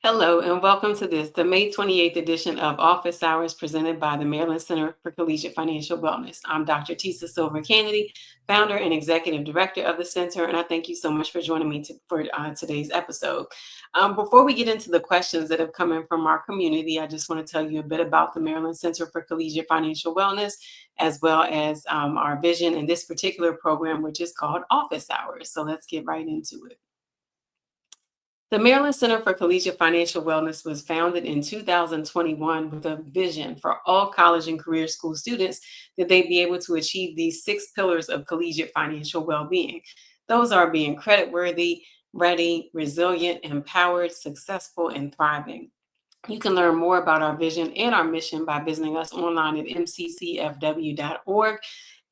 Hello and welcome to the May 28th edition of Office Hours presented by the Maryland Center for Collegiate Financial Wellness. I'm Dr. Tisa Silver Kennedy, founder and executive director of the center, and I thank you so much for joining me for today's episode. Before we get into the questions that have come in from our community, I just want to tell you a bit about the Maryland Center for Collegiate Financial Wellness, as well as our vision in this particular program, which is called Office Hours. So let's get right into it. The Maryland Center for Collegiate Financial Wellness was founded in 2021 with a vision for all college and career school students that they be able to achieve these 6 pillars of collegiate financial well-being. Those are being creditworthy, ready, resilient, empowered, successful, and thriving. You can learn more about our vision and our mission by visiting us online at mccfw.org.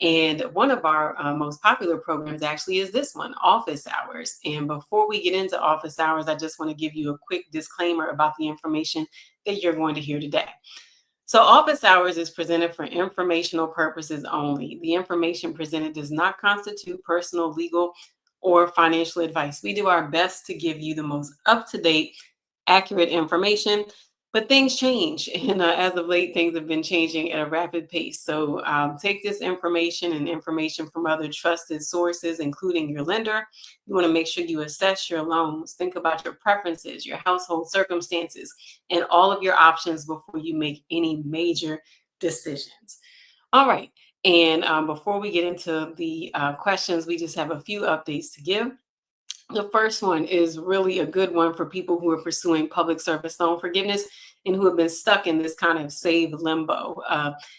And one of our most popular programs actually is this one, Office Hours. And before we get into Office Hours, I just want to give you a quick disclaimer about the information that you're going to hear today. So Office Hours is presented for informational purposes only. The information presented does not constitute personal, legal, or financial advice. We do our best to give you the most up-to-date, accurate information. But things change, and as of late, things have been changing at a rapid pace. So take this information and information from other trusted sources, including your lender. You want to make sure you assess your loans, think about your preferences, your household circumstances, and all of your options before you make any major decisions. All right, and before we get into the questions, we just have a few updates to give. The first one is really a good one for people who are pursuing public service loan forgiveness and who have been stuck in this kind of SAVE limbo.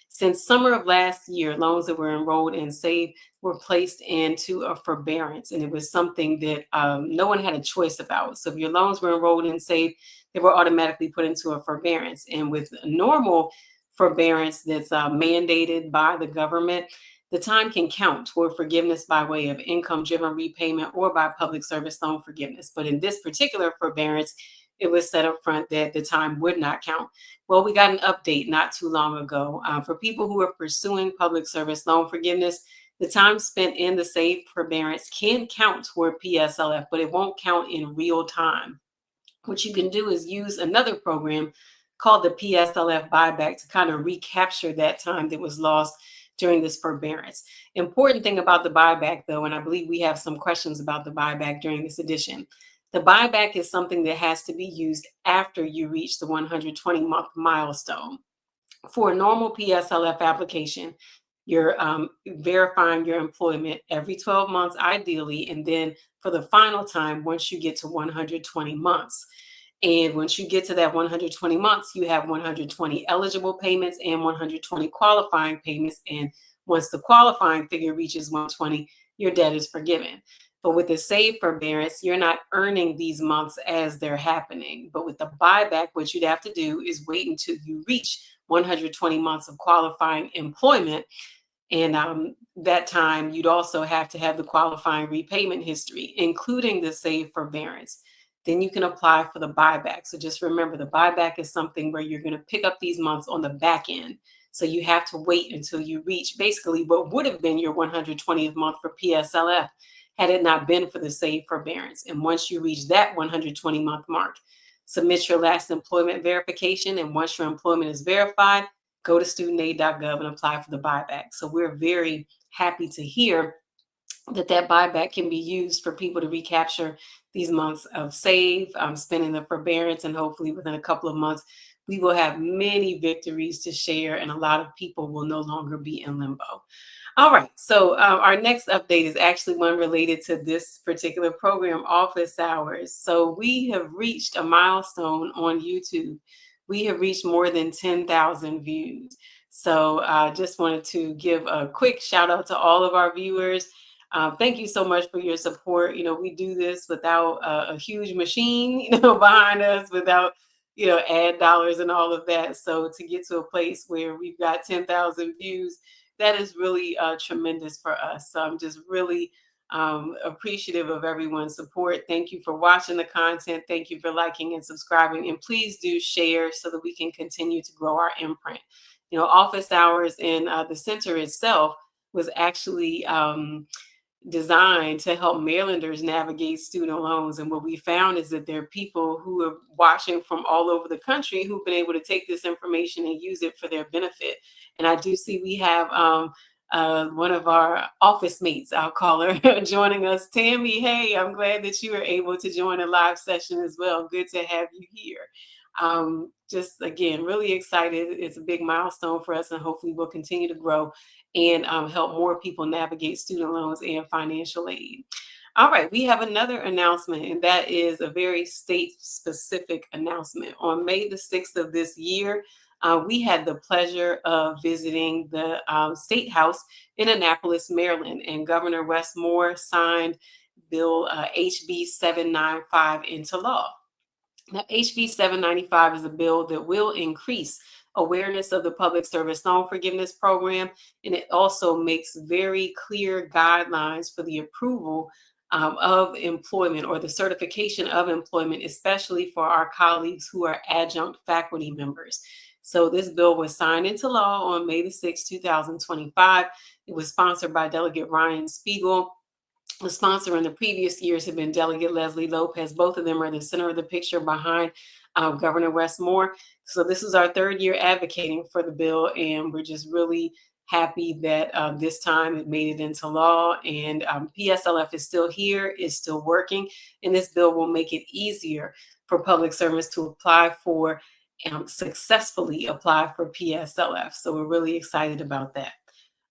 Since summer of last year, loans that were enrolled in SAVE were placed into a forbearance, and it was something that no one had a choice about. So if your loans were enrolled in SAVE, they were automatically put into a forbearance. And with normal forbearance that's mandated by the government, the time can count toward forgiveness by way of income-driven repayment or by public service loan forgiveness. But in this particular forbearance, it was set up front that the time would not count. Well, we got an update not too long ago. For people who are pursuing public service loan forgiveness, the time spent in the SAVE forbearance can count toward PSLF, but it won't count in real time. What you can do is use another program called the PSLF Buyback to kind of recapture that time that was lost during this forbearance. Important thing about the buyback, though, and I believe we have some questions about the buyback during this edition. The buyback is something that has to be used after you reach the 120-month milestone. For a normal PSLF application, you're verifying your employment every 12 months, ideally, and then for the final time, once you get to 120 months. And once you get to that 120 months, you have 120 eligible payments and 120 qualifying payments. And once the qualifying figure reaches 120, your debt is forgiven. But with the SAVE forbearance, you're not earning these months as they're happening. But with the buyback, what you'd have to do is wait until you reach 120 months of qualifying employment. And that time, you'd also have to have the qualifying repayment history, including the SAVE forbearance. Then you can apply for the buyback. So just remember, the buyback is something where you're going to pick up these months on the back end. So you have to wait until you reach basically what would have been your 120th month for PSLF had it not been for the SAVE forbearance. And once you reach that 120-month mark, submit your last employment verification. And once your employment is verified, go to studentaid.gov and apply for the buyback. So we're very happy to hear that buyback can be used for people to recapture these months of SAVE, spending the forbearance, and hopefully within a couple of months, we will have many victories to share and a lot of people will no longer be in limbo. All right, so our next update is actually one related to this particular program, Office Hours. So we have reached a milestone on YouTube. We have reached more than 10,000 views. So I just wanted to give a quick shout out to all of our viewers. Thank you so much for your support. You know, we do this without a huge machine, behind us, without, ad dollars and all of that. So to get to a place where we've got 10,000 views, that is really tremendous for us. So I'm just really appreciative of everyone's support. Thank you for watching the content. Thank you for liking and subscribing. And please do share so that we can continue to grow our imprint. Office Hours in the center itself was actually designed to help Marylanders navigate student loans. And what we found is that there are people who are watching from all over the country who've been able to take this information and use it for their benefit. And I do see we have one of our office mates, I'll call her, joining us. Tammy, hey, I'm glad that you were able to join a live session as well. Good to have you here. Just again, really excited. It's a big milestone for us, and hopefully we'll continue to grow and help more people navigate student loans and financial aid. All right, we have another announcement, and that is a very state-specific announcement. On May the 6th of this year, we had the pleasure of visiting the State House in Annapolis, Maryland, and Governor Wes Moore signed Bill HB 795 into law. Now, HB 795 is a bill that will increase awareness of the Public Service Loan Forgiveness Program, and it also makes very clear guidelines for the approval of employment or the certification of employment, especially for our colleagues who are adjunct faculty members. So this bill was signed into law on May the 6th, 2025. It was sponsored by Delegate Ryan Spiegel. The sponsor in the previous years have been Delegate Leslie Lopez. Both of them are the center of the picture behind Governor Wes Moore. So this is our third year advocating for the bill, and we're just really happy that this time it made it into law. And PSLF is still here, is still working, and this bill will make it easier for public servants to apply for successfully apply for PSLF. So we're really excited about that.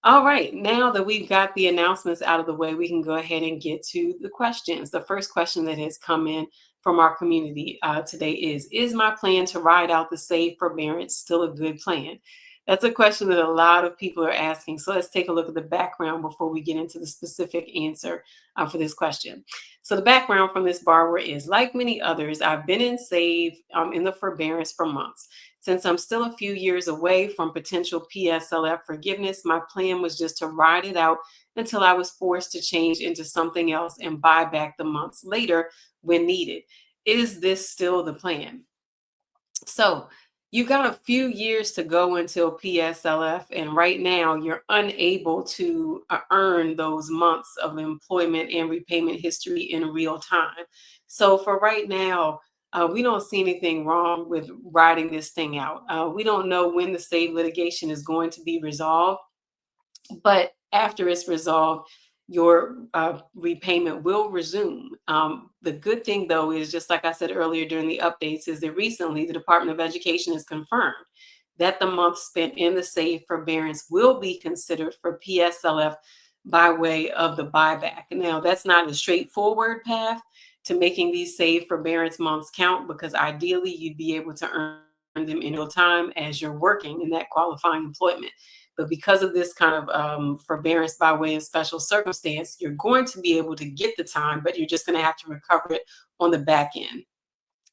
All right, now that we've got the announcements out of the way, we can go ahead and get to the questions. The first question that has come in from our community today is my plan to ride out the Save Forbearance still a good plan? That's a question that a lot of people are asking. So let's take a look at the background before we get into the specific answer for this question. So the background from this borrower is, like many others, I've been in Save in the forbearance for months. Since I'm still a few years away from potential PSLF forgiveness, my plan was just to ride it out until I was forced to change into something else and buy back the months later when needed. Is this still the plan? So you got a few years to go until PSLF, and right now you're unable to earn those months of employment and repayment history in real time. So for right now, we don't see anything wrong with riding this thing out. We don't know when the SAVE litigation is going to be resolved, but after it's resolved, your repayment will resume. The good thing, though, is just like I said earlier during the updates, is that recently the Department of Education has confirmed that the month spent in the SAVE forbearance will be considered for PSLF by way of the buyback. Now, that's not a straightforward path to making these SAVE forbearance months count, because ideally you'd be able to earn them in real time as you're working in that qualifying employment. But because of this kind of forbearance by way of special circumstance, you're going to be able to get the time, but you're just going to have to recover it on the back end.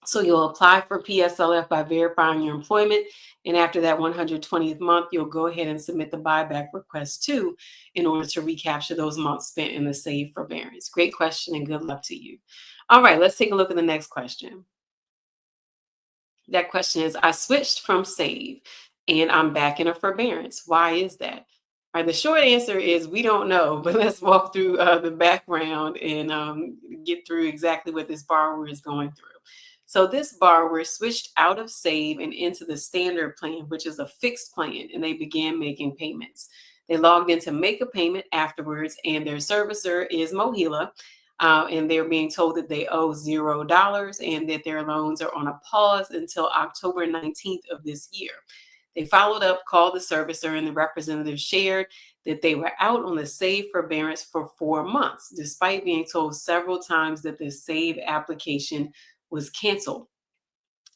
So you'll apply for PSLF by verifying your employment. And after that 120th month, you'll go ahead and submit the buyback request too, in order to recapture those months spent in the SAVE forbearance. Great question, and good luck to you. All right, let's take a look at the next question. That question is, I switched from SAVE and I'm back in a forbearance. Why is that? All right, the short answer is we don't know, but let's walk through the background and get through exactly what this borrower is going through. So this borrower switched out of SAVE and into the standard plan, which is a fixed plan, and they began making payments. They logged in to make a payment afterwards, and their servicer is MOHELA, and they're being told that they owe $0 and that their loans are on a pause until October 19th of this year. They followed up, called the servicer, and the representative shared that they were out on the SAVE forbearance for 4 months, despite being told several times that the SAVE application was canceled.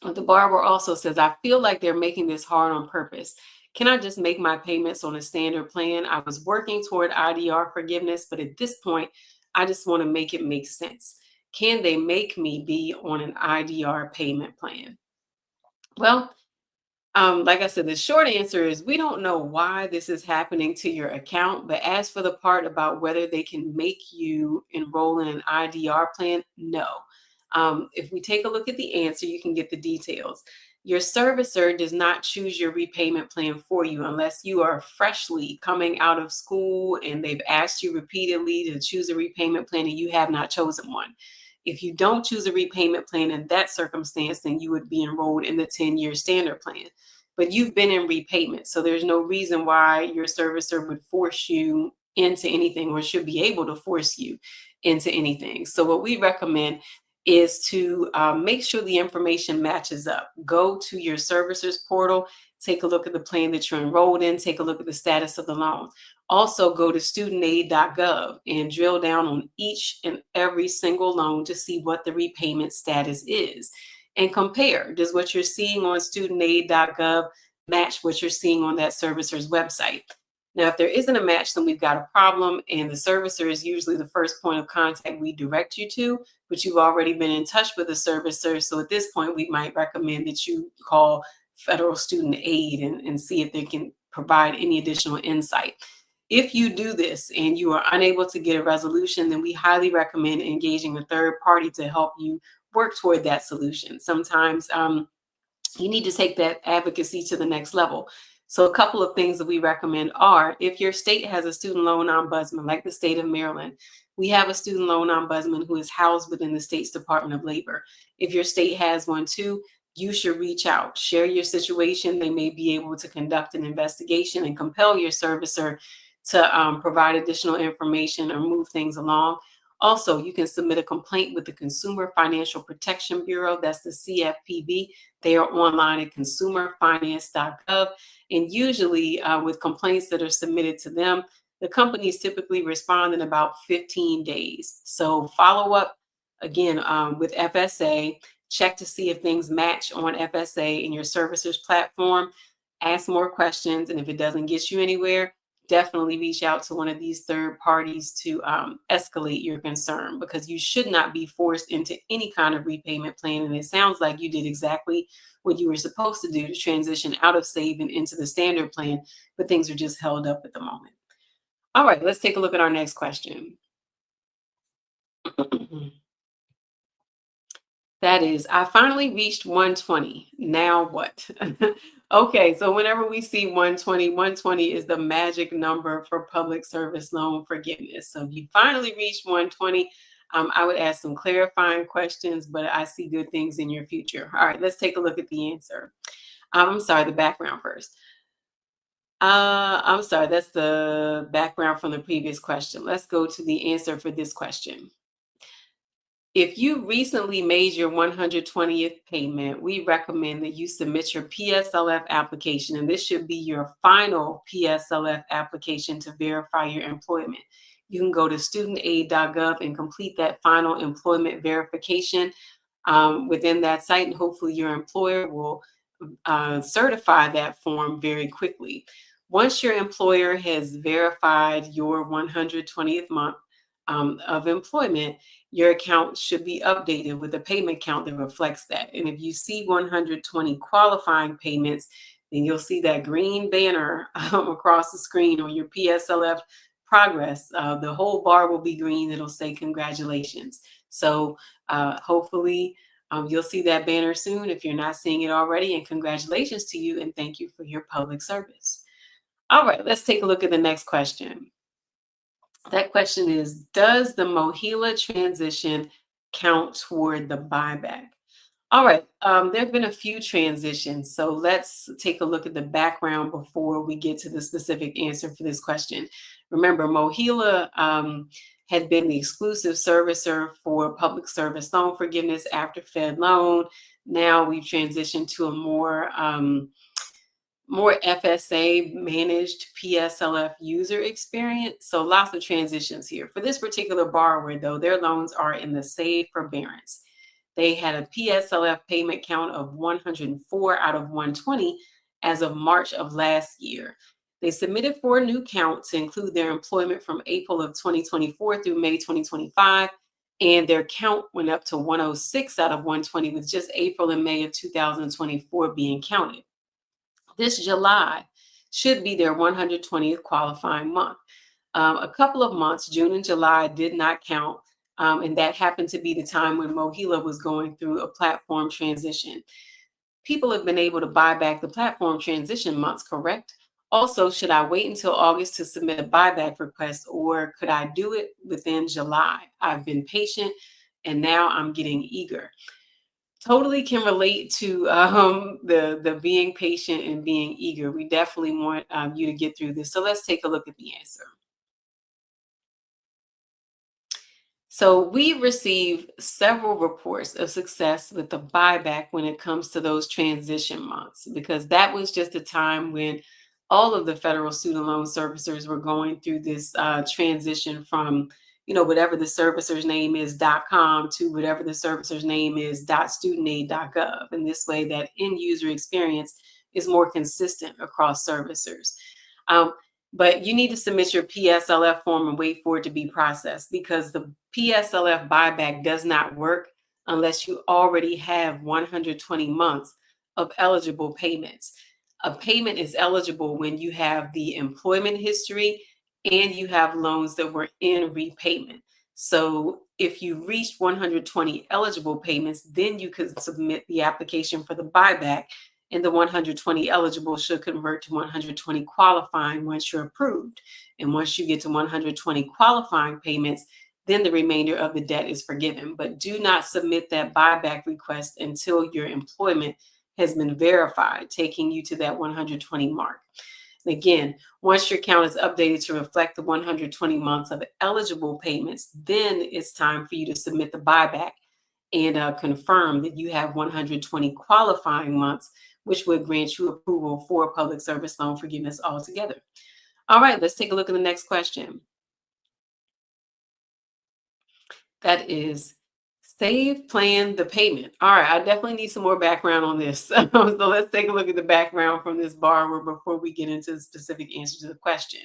The borrower also says, I feel like they're making this hard on purpose. Can I just make my payments on a standard plan? I was working toward IDR forgiveness, but at this point, I just want to make it make sense. Can they make me be on an IDR payment plan? Well, like I said, the short answer is we don't know why this is happening to your account. But as for the part about whether they can make you enroll in an IDR plan, no. If we take a look at the answer, you can get the details. Your servicer does not choose your repayment plan for you unless you are freshly coming out of school and they've asked you repeatedly to choose a repayment plan and you have not chosen one. If you don't choose a repayment plan in that circumstance, then you would be enrolled in the 10-year standard plan. But you've been in repayment, so there's no reason why your servicer would force you into anything or should be able to force you into anything. So what we recommend is to make sure the information matches up. Go to your servicer's portal, take a look at the plan that you're enrolled in, take a look at the status of the loan. Also, go to studentaid.gov and drill down on each and every single loan to see what the repayment status is and compare. Does what you're seeing on studentaid.gov match what you're seeing on that servicer's website? Now, if there isn't a match, then we've got a problem, and the servicer is usually the first point of contact we direct you to, but you've already been in touch with the servicer. So at this point, we might recommend that you call Federal Student Aid and see if they can provide any additional insight. If you do this and you are unable to get a resolution, then we highly recommend engaging a third party to help you work toward that solution. Sometimes you need to take that advocacy to the next level. So a couple of things that we recommend are, if your state has a student loan ombudsman, like the state of Maryland, we have a student loan ombudsman who is housed within the state's Department of Labor. If your state has one too, you should reach out, share your situation. They may be able to conduct an investigation and compel your servicer to provide additional information or move things along. Also, you can submit a complaint with the Consumer Financial Protection Bureau, that's the CFPB. They are online at consumerfinance.gov. And usually with complaints that are submitted to them, the companies typically respond in about 15 days. So follow up again with FSA, check to see if things match on FSA in your servicer's platform, ask more questions, and if it doesn't get you anywhere, definitely reach out to one of these third parties to escalate your concern, because you should not be forced into any kind of repayment plan. And it sounds like you did exactly what you were supposed to do to transition out of saving into the standard plan, but things are just held up at the moment. All right, let's take a look at our next question. That is, I finally reached 120. Now what? Okay, so whenever we see 120, 120 is the magic number for public service loan forgiveness. So if you finally reached 120, I would ask some clarifying questions, but I see good things in your future. All right, let's take a look at the answer. I'm sorry, the background first. I'm sorry, that's the background from the previous question. Let's go to the answer for this question. If you recently made your 120th payment, we recommend that you submit your PSLF application, and this should be your final PSLF application to verify your employment. You can go to studentaid.gov and complete that final employment verification within that site, and hopefully your employer will certify that form very quickly. Once your employer has verified your 120th month of employment, your account should be updated with a payment count that reflects that. And if you see 120 qualifying payments, then you'll see that green banner across the screen on your PSLF progress. The whole bar will be green. It'll say congratulations. So hopefully you'll see that banner soon if you're not seeing it already. And congratulations to you, and thank you for your public service. All right, let's take a look at the next question. That question is, does the MOHELA transition count toward the buyback? All right, there have been a few transitions, so let's take a look at the background before we get to the specific answer for this question. Remember, MOHELA had been the exclusive servicer for public service loan forgiveness after Fed loan. Now we've transitioned to a more FSA managed PSLF user experience. So lots of transitions here. For this particular borrower, though, their loans are in the Save Forbearance. They had a PSLF payment count of 104 out of 120 as of March of last year. They submitted for a new count to include their employment from April of 2024 through May 2025, and their count went up to 106 out of 120, with just April and May of 2024 being counted. This July should be their 120th qualifying month. A couple of months, June and July, did not count And that happened to be the time when MOHELA was going through a platform transition. People have been able to buy back the platform transition months, correct? Also, should I wait until August to submit a buyback request, or could I do it within July? I've been patient and now I'm getting eager. Totally can relate to the being patient and being eager. We definitely want you to get through this. So let's take a look at the answer. So we receive several reports of success with the buyback when it comes to those transition months, because that was just a time when all of the federal student loan servicers were going through this transition from, whatever the servicer's name is .com to whatever the servicer's name is .studentaid.gov. And this way that end user experience is more consistent across servicers. Um, but you need to submit your PSLF form and wait for it to be processed, because the PSLF buyback does not work unless you already have 120 months of eligible payments. A payment is eligible when you have the employment history and you have loans that were in repayment. So if you reached 120 eligible payments, then you could submit the application for the buyback, and the 120 eligible should convert to 120 qualifying once you're approved. And once you get to 120 qualifying payments, then the remainder of the debt is forgiven. But do not submit that buyback request until your employment has been verified, taking you to that 120 mark. And again, once your account is updated to reflect the 120 months of eligible payments, then it's time for you to submit the buyback and confirm that you have 120 qualifying months, which would grant you approval for public service loan forgiveness altogether. All right, let's take a look at the next question. That is save plan the payment. All right, I definitely need some more background on this. So let's take a look at the background from this borrower before we get into the specific answer to the question.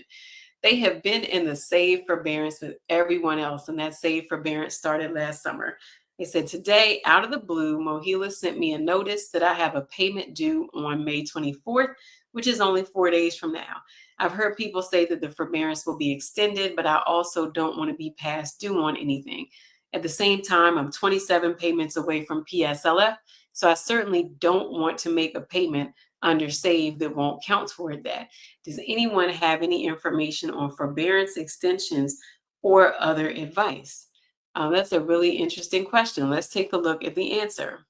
They have been in the save forbearance with everyone else, and that save forbearance started last summer. They said, today, out of the blue, MOHELA sent me a notice that I have a payment due on May 24th, which is only 4 days from now. I've heard people say that the forbearance will be extended, but I also don't want to be past due on anything. At the same time, I'm 27 payments away from PSLF, so I certainly don't want to make a payment under save that won't count toward that. Does anyone have any information on forbearance extensions or other advice? That's a really interesting question. Let's take a look at the answer.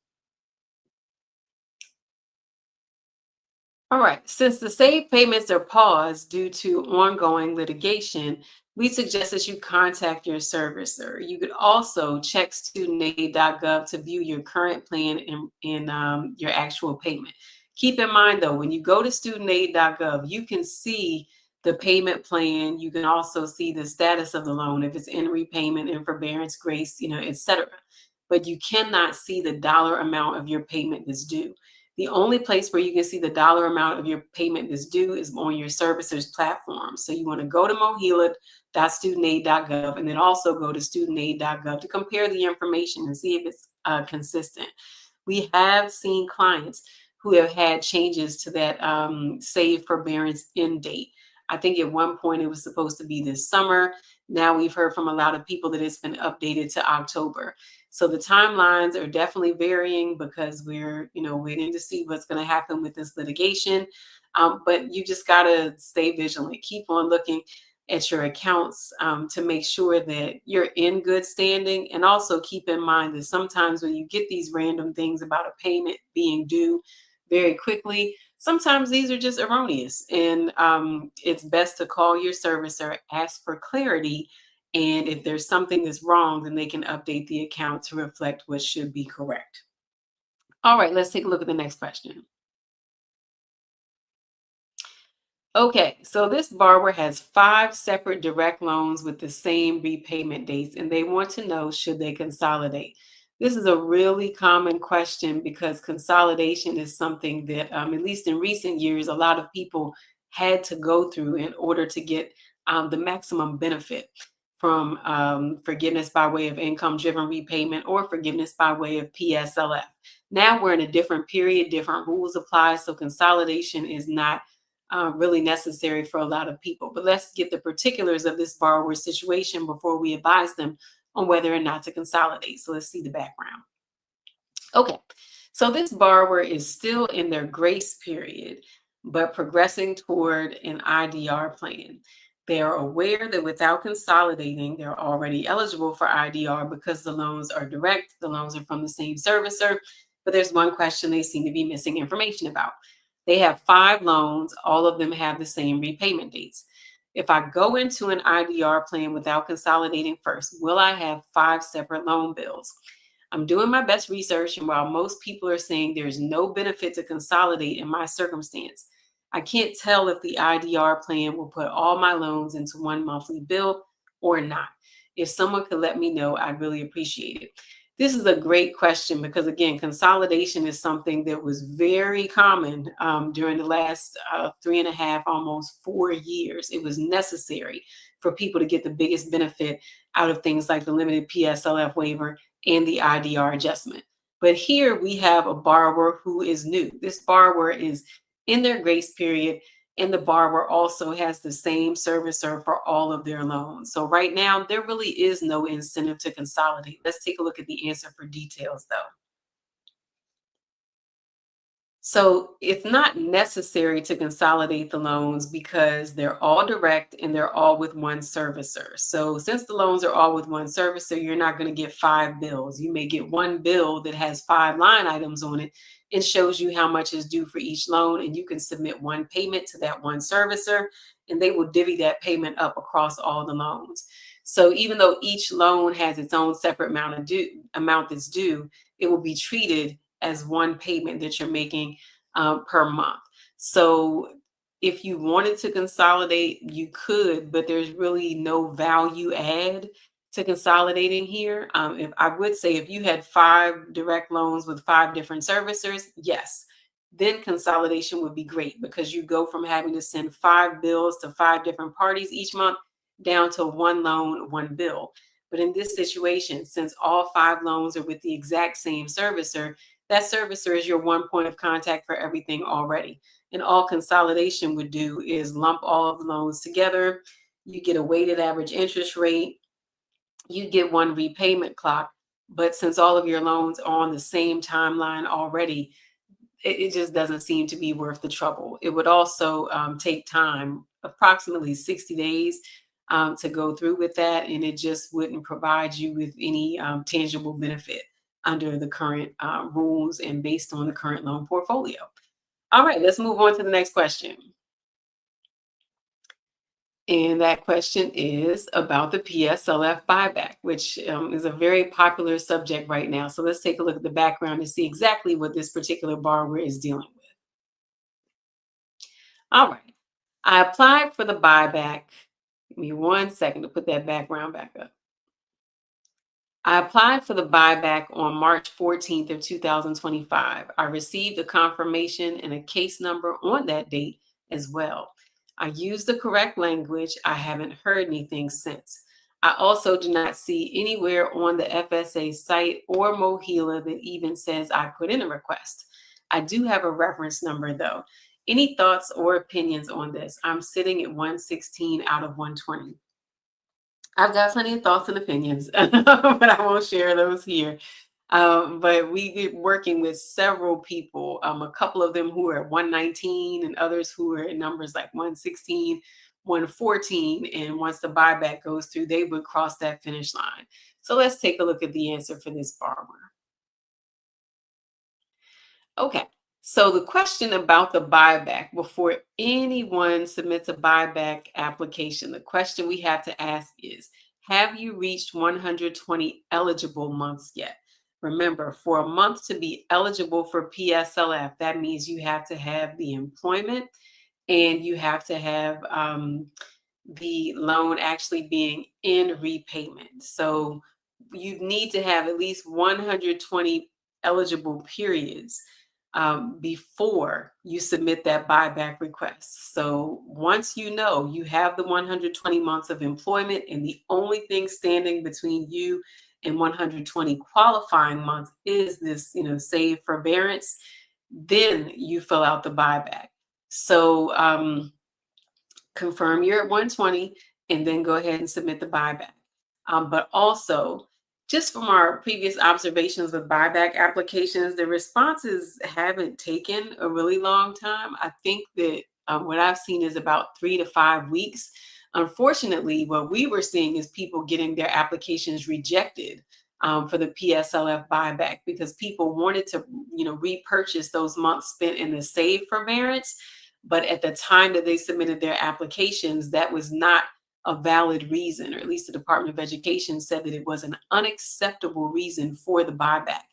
All right, since the save payments are paused due to ongoing litigation, we suggest that you contact your servicer. You could also check studentaid.gov to view your current plan and your actual payment. Keep in mind, though, when you go to studentaid.gov, you can see the payment plan. You can also see the status of the loan, if it's in repayment, in forbearance, grace, etc. But you cannot see the dollar amount of your payment that's due. The only place where you can see the dollar amount of your payment that's due is on your servicer's platform. So you want to go to mohela.studentaid.gov and then also go to studentaid.gov to compare the information and see if it's consistent. We have seen clients who have had changes to that save forbearance end date. I think at one point it was supposed to be this summer. Now we've heard from a lot of people that it's been updated to October. So the timelines are definitely varying because we're, waiting to see what's going to happen with this litigation. But you just got to stay vigilant. Keep on looking at your accounts to make sure that you're in good standing. And also keep in mind that sometimes when you get these random things about a payment being due very quickly, sometimes these are just erroneous. And it's best to call your servicer, ask for clarity. And if there's something that's wrong, then they can update the account to reflect what should be correct. All right, let's take a look at the next question. Okay, so this borrower has 5 separate direct loans with the same repayment dates, and they want to know, should they consolidate? This is a really common question because consolidation is something that, at least in recent years, a lot of people had to go through in order to get the maximum benefit from forgiveness by way of income-driven repayment or forgiveness by way of PSLF. Now we're in a different period, different rules apply, so consolidation is not really necessary for a lot of people. But let's get the particulars of this borrower's situation before we advise them on whether or not to consolidate. So let's see the background. Okay, so this borrower is still in their grace period, but progressing toward an IDR plan. They are aware that without consolidating, they're already eligible for IDR because the loans are direct, the loans are from the same servicer, but there's one question they seem to be missing information about. They have 5 loans, all of them have the same repayment dates. If I go into an IDR plan without consolidating first, will I have 5 separate loan bills? I'm doing my best research, and while most people are saying there's no benefit to consolidate in my circumstance, I can't tell if the IDR plan will put all my loans into one monthly bill or not. If someone could let me know, I'd really appreciate it. This is a great question because, again, consolidation is something that was very common during the last 3.5, almost 4 years. It was necessary for people to get the biggest benefit out of things like the limited PSLF waiver and the IDR adjustment. But here we have a borrower who is new. This borrower is in their grace period, and the borrower also has the same servicer for all of their loans. So right now, there really is no incentive to consolidate. Let's take a look at the answer for details, though. So it's not necessary to consolidate the loans because they're all direct and they're all with one servicer. So since the loans are all with one servicer, you're not going to get 5 bills. You may get one bill that has 5 line items on it and shows you how much is due for each loan. And you can submit one payment to that one servicer and they will divvy that payment up across all the loans. So even though each loan has its own separate amount that's due, it will be treated as one payment that you're making per month. So if you wanted to consolidate, you could, but there's really no value add to consolidating here. If I would say if you had 5 direct loans with 5 different servicers, yes, then consolidation would be great because you go from having to send 5 bills to 5 different parties each month down to one loan, one bill. But in this situation, since all 5 loans are with the exact same servicer, that servicer is your one point of contact for everything already. And all consolidation would do is lump all of the loans together. You get a weighted average interest rate. You get one repayment clock. But since all of your loans are on the same timeline already, it just doesn't seem to be worth the trouble. It would also take time, approximately 60 days, to go through with that, and it just wouldn't provide you with any tangible benefit under the current rules and based on the current loan portfolio. All right, let's move on to the next question. And that question is about the PSLF buyback, which is a very popular subject right now. So let's take a look at the background and see exactly what this particular borrower is dealing with. All right, I applied for the buyback. Give me 1 second to put that background back up. I applied for the buyback on March 14th of 2025. I received a confirmation and a case number on that date as well. I used the correct language. I haven't heard anything since. I also do not see anywhere on the FSA site or MOHELA that even says I put in a request. I do have a reference number though. Any thoughts or opinions on this? I'm sitting at 116 out of 120. I've got plenty of thoughts and opinions, but I won't share those here. But we get working with several people, a couple of them who are at 119 and others who are at numbers like 116, 114. And once the buyback goes through, they would cross that finish line. So let's take a look at the answer for this borrower. Okay. So the question about the buyback, before anyone submits a buyback application, the question we have to ask is, have you reached 120 eligible months yet? Remember, for a month to be eligible for PSLF, that means you have to have the employment and you have to have the loan actually being in repayment. So you need to have at least 120 eligible periods before you submit that buyback request. So once you know you have the 120 months of employment and the only thing standing between you and 120 qualifying months is this, save forbearance, then you fill out the buyback. So confirm you're at 120 and then go ahead and submit the buyback. But also, just from our previous observations with buyback applications, the responses haven't taken a really long time. I think that what I've seen is about 3 to 5 weeks. Unfortunately, what we were seeing is people getting their applications rejected for the PSLF buyback because people wanted to, repurchase those months spent in the save forbearance. But at the time that they submitted their applications, that was not a valid reason, or at least the Department of Education said that it was an unacceptable reason for the buyback.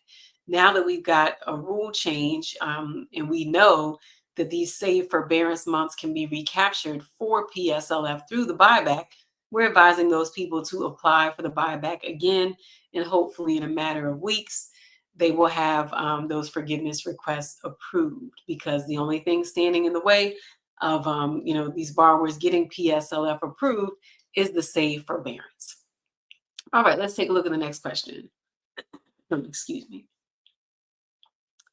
Now that we've got a rule change, and we know that these save forbearance months can be recaptured for PSLF through the buyback, we're advising those people to apply for the buyback again, and hopefully in a matter of weeks, they will have those forgiveness requests approved, because the only thing standing in the way of these borrowers getting PSLF approved is the save forbearance. All right, let's take a look at the next question. Excuse me.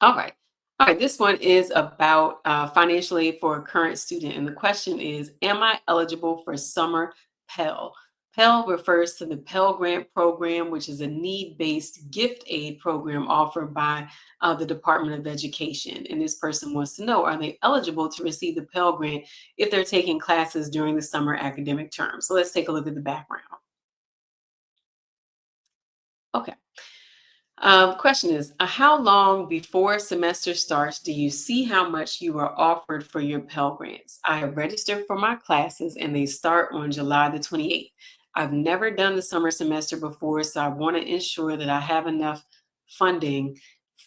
All right. All right, this one is about financial aid for a current student. And the question is, am I eligible for summer Pell? Pell refers to the Pell Grant Program, which is a need-based gift aid program offered by the Department of Education. And this person wants to know, are they eligible to receive the Pell Grant if they're taking classes during the summer academic term? So let's take a look at the background. Okay. Question is, how long before semester starts do you see how much you are offered for your Pell Grants? I have registered for my classes and they start on July the 28th. I've never done the summer semester before, so I want to ensure that I have enough funding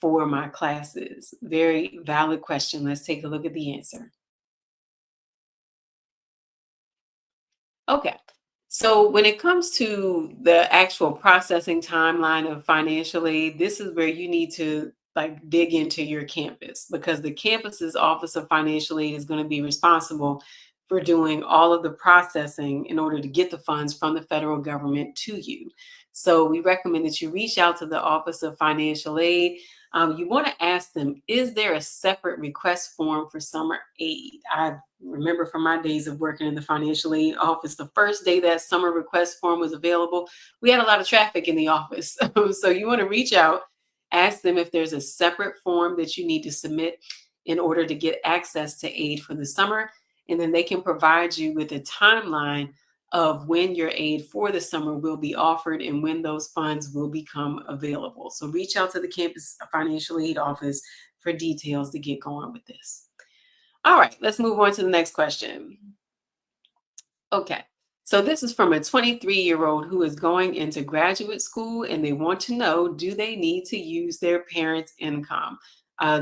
for my classes. Very valid question. Let's take a look at the answer. Okay. So when it comes to the actual processing timeline of financial aid, this is where you need to like dig into your campus, because the campus's Office of Financial Aid is going to be responsible for doing all of the processing in order to get the funds from the federal government to you. So we recommend that you reach out to the Office of Financial Aid. You want to ask them, is there a separate request form for summer aid? I remember from my days of working in the financial aid office, the first day that summer request form was available, we had a lot of traffic in the office. So you want to reach out, ask them if there's a separate form that you need to submit in order to get access to aid for the summer. And then they can provide you with a timeline of when your aid for the summer will be offered and when those funds will become available. So reach out to the campus financial aid office for details to get going with this. All right, let's move on to the next question. Okay, so this is from a 23-year-old who is going into graduate school and they want to know, do they need to use their parents' income?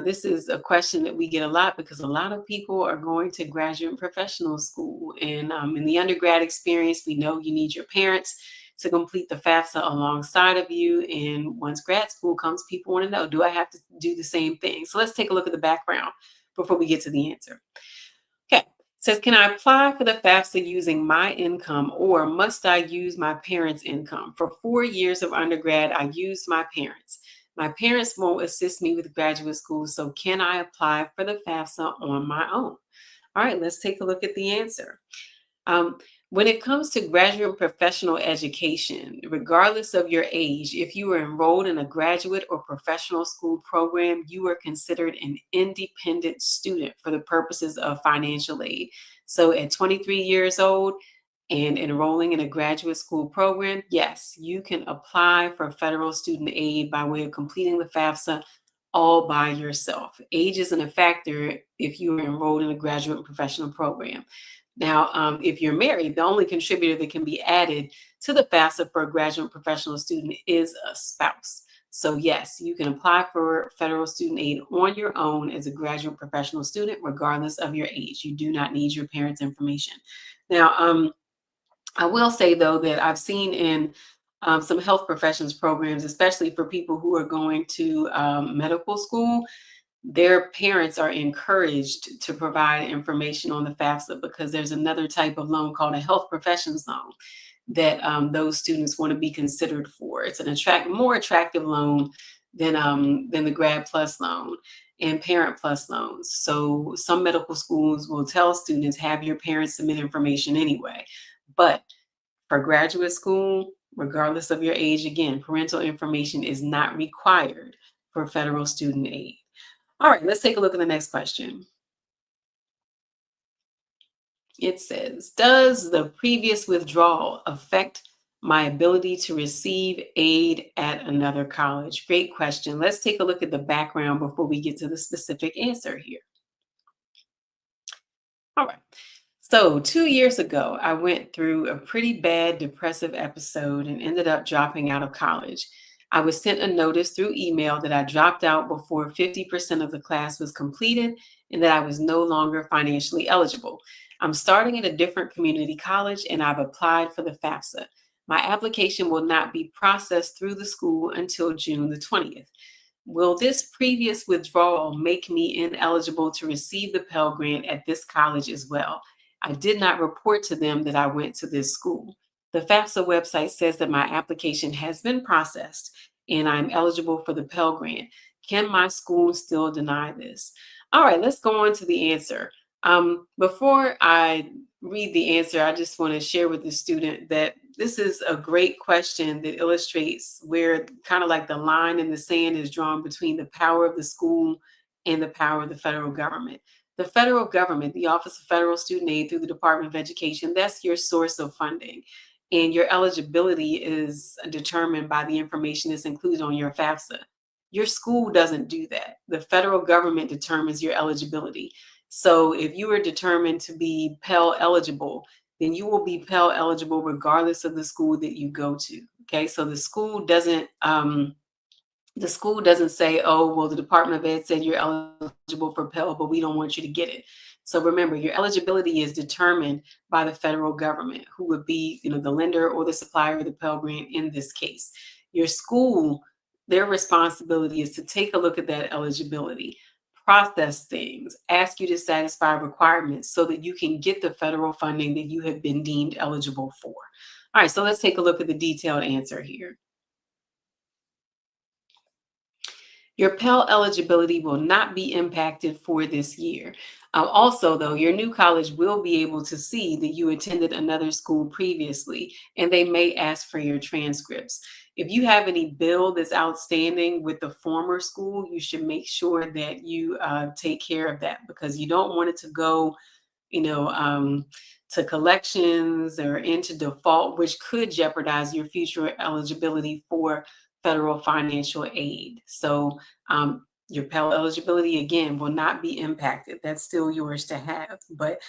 This is a question that we get a lot because a lot of people are going to graduate and professional school. And in the undergrad experience, we know you need your parents to complete the FAFSA alongside of you. And once grad school comes, people want to know, do I have to do the same thing? So let's take a look at the background before we get to the answer. Okay. Says, can I apply for the FAFSA using my income, or must I use my parents' income? For 4 years of undergrad, I used my parents. My parents won't assist me with graduate school, so can I apply for the FAFSA on my own? All right, let's take a look at the answer. Um, when it comes to graduate and professional education, regardless of your age, if you are enrolled in a graduate or professional school program, you are considered an independent student for the purposes of financial aid. So at 23 years old and enrolling in a graduate school program, yes, you can apply for federal student aid by way of completing the FAFSA all by yourself. Age isn't a factor if you are enrolled in a graduate and professional program. Now, if you're married, the only contributor that can be added to the FAFSA for a graduate professional student is a spouse. So yes, you can apply for federal student aid on your own as a graduate professional student, regardless of your age. You do not need your parents' information. Now, I will say, though, that I've seen in some health professions programs, especially for people who are going to medical school, their parents are encouraged to provide information on the FAFSA, because there's another type of loan called a health professions loan that those students want to be considered for. It's an more attractive loan than the Grad Plus loan and Parent Plus loans. So some medical schools will tell students, have your parents submit information anyway. But for graduate school, regardless of your age. Again, parental information is not required for federal student aid. All right, let's take a look at the next question. It says, does the previous withdrawal affect my ability to receive aid at another college? Great question. Let's take a look at the background before we get to the specific answer here. All right. So, 2 years ago, I went through a pretty bad depressive episode and ended up dropping out of college. I was sent a notice through email that I dropped out before 50% of the class was completed and that I was no longer financially eligible. I'm starting at a different community college and I've applied for the FAFSA. My application will not be processed through the school until June the 20th. Will this previous withdrawal make me ineligible to receive the Pell Grant at this college as well? I did not report to them that I went to this school. The FAFSA website says that my application has been processed and I'm eligible for the Pell Grant. Can my school still deny this? All right, let's go on to the answer. Before I read the answer, I just want to share with the student that this is a great question that illustrates where kind of like the line in the sand is drawn between the power of the school and the power of the federal government. The federal government, the Office of Federal Student Aid through the Department of Education, that's your source of funding. And your eligibility is determined by the information that's included on your FAFSA. Your school doesn't do that. The federal government determines your eligibility. So if you are determined to be Pell eligible, then you will be Pell eligible regardless of the school that you go to. Okay, so the school doesn't say, oh, well, the Department of Ed said you're eligible for Pell, but we don't want you to get it. So remember, your eligibility is determined by the federal government, who would be, the lender or the supplier of the Pell Grant in this case. Your school, their responsibility is to take a look at that eligibility, process things, ask you to satisfy requirements so that you can get the federal funding that you have been deemed eligible for. All right, so let's take a look at the detailed answer here. Your Pell eligibility will not be impacted for this year. Also, though, your new college will be able to see that you attended another school previously, and they may ask for your transcripts. If you have any bill that's outstanding with the former school, you should make sure that you take care of that, because you don't want it to go to collections or into default, which could jeopardize your future eligibility for federal financial aid. So your Pell eligibility, again, will not be impacted. That's still yours to have. But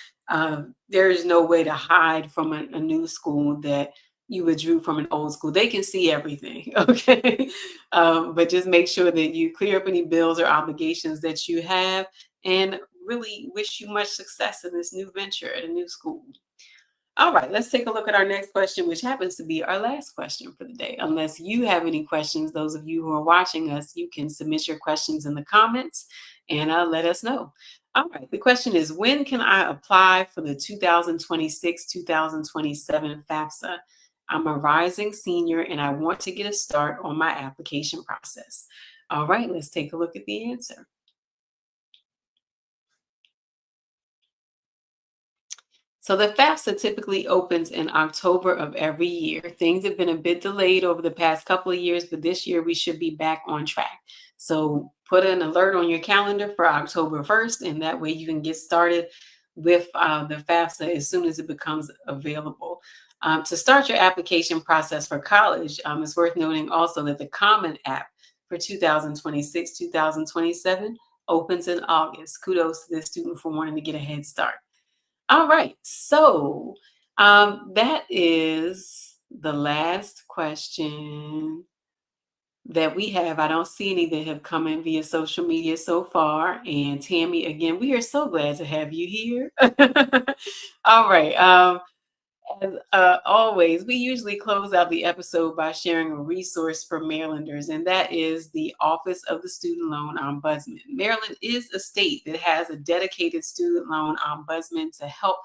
there is no way to hide from a new school that you withdrew from an old school. They can see everything, okay? But just make sure that you clear up any bills or obligations that you have, and really wish you much success in this new venture at a new school. All right, let's take a look at our next question, which happens to be our last question for the day. Unless you have any questions, those of you who are watching us, you can submit your questions in the comments and let us know. All right, the question is, when can I apply for the 2026-2027 FAFSA? I'm a rising senior and I want to get a start on my application process. All right, let's take a look at the answer. So the FAFSA typically opens in October of every year. Things have been a bit delayed over the past couple of years, but this year we should be back on track. So put an alert on your calendar for October 1st, and that way you can get started with the FAFSA as soon as it becomes available. To start your application process for college, it's worth noting also that the Common App for 2026-2027 opens in August. Kudos to this student for wanting to get a head start. All right, so that is the last question that we have. I don't see any that have come in via social media so far. And Tammy, again, we are so glad to have you here. All right. As always, we usually close out the episode by sharing a resource for Marylanders, and that is the Office of the Student Loan Ombudsman. Maryland is a state that has a dedicated student loan ombudsman to help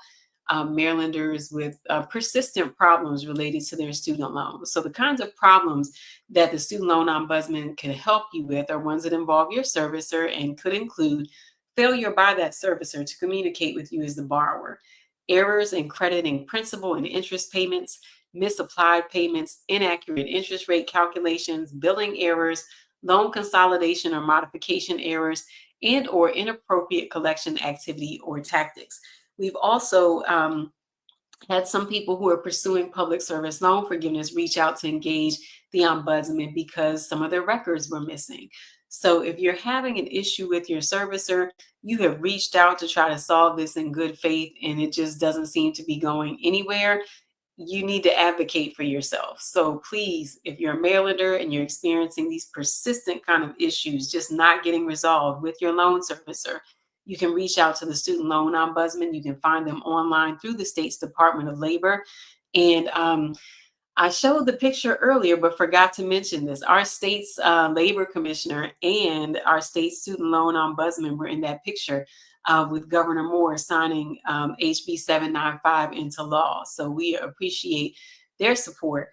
Marylanders with persistent problems related to their student loans. So the kinds of problems that the student loan ombudsman can help you with are ones that involve your servicer and could include failure by that servicer to communicate with you as the borrower, errors in crediting principal and interest payments, misapplied payments, inaccurate interest rate calculations, billing errors, loan consolidation or modification errors, and or inappropriate collection activity or tactics. We've also had some people who are pursuing public service loan forgiveness reach out to engage the ombudsman because some of their records were missing. So if you're having an issue with your servicer, you have reached out to try to solve this in good faith and it just doesn't seem to be going anywhere, you need to advocate for yourself. So please, if you're a Marylander and you're experiencing these persistent kind of issues, just not getting resolved with your loan servicer, you can reach out to the Student Loan Ombudsman. You can find them online through the state's Department of Labor. And I showed the picture earlier, but forgot to mention this. Our state's labor commissioner and our state student loan ombudsman were in that picture with Governor Moore signing HB 795 into law. So we appreciate their support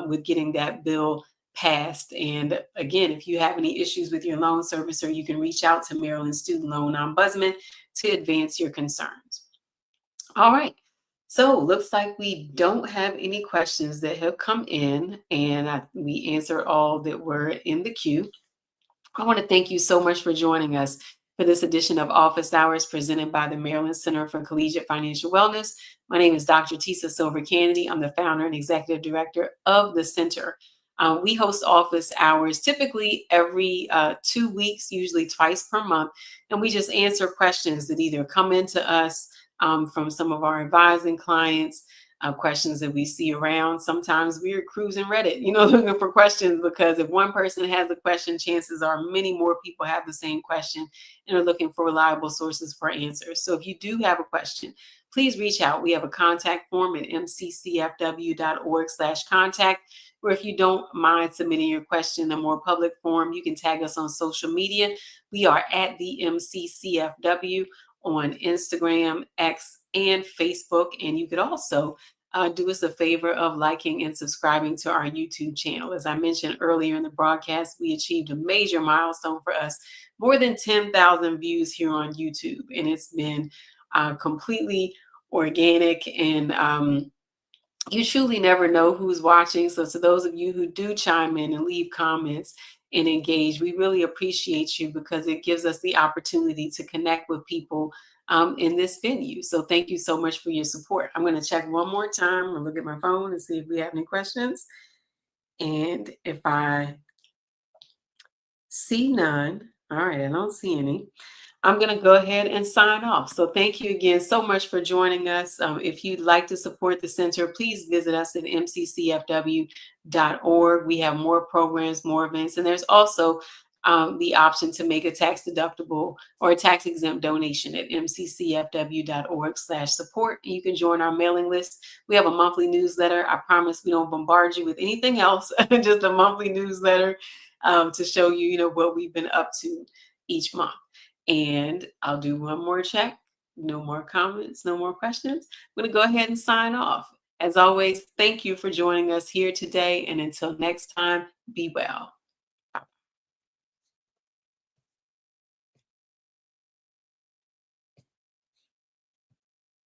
with getting that bill passed. And again, if you have any issues with your loan servicer, you can reach out to Maryland Student Loan Ombudsman to advance your concerns. All right. So looks like we don't have any questions that have come in, and we answered all that were in the queue. I want to thank you so much for joining us for this edition of Office Hours presented by the Maryland Center for Collegiate Financial Wellness. My name is Dr. Tisa Silver Kennedy. I'm the founder and executive director of the center. We host office hours typically every 2 weeks, usually twice per month, and we just answer questions that either come into us from some of our advising clients, questions that we see around. Sometimes we're cruising Reddit, looking for questions, because if one person has a question, chances are many more people have the same question and are looking for reliable sources for answers. So if you do have a question, please reach out. We have a contact form at mccfw.org/contact, or if you don't mind submitting your question in a more public form, you can tag us on social media. We are at the MCCFW on Instagram, X, and Facebook. And you could also do us a favor of liking and subscribing to our YouTube channel. As I mentioned earlier in the broadcast, we achieved a major milestone for us, more than 10,000 views here on YouTube. And it's been completely organic, and you truly never know who's watching. So to those of you who do chime in and leave comments and engage, we really appreciate you, because it gives us the opportunity to connect with people in this venue. So thank you so much for your support. I'm going to check one more time and look at my phone and see if we have any questions. And if I see none, all right, I don't see any, I'm going to go ahead and sign off. So thank you again so much for joining us. If you'd like to support the center, please visit us at mccfw.org. We have more programs, more events, and there's also the option to make a tax deductible or a tax exempt donation at mccfw.org/support. You can join our mailing list. We have a monthly newsletter. I promise we don't bombard you with anything else, just a monthly newsletter to show you, what we've been up to each month. And I'll do one more check. No more comments, no more questions. I'm going to go ahead and sign off. As always, thank you for joining us here today. And until next time, be well.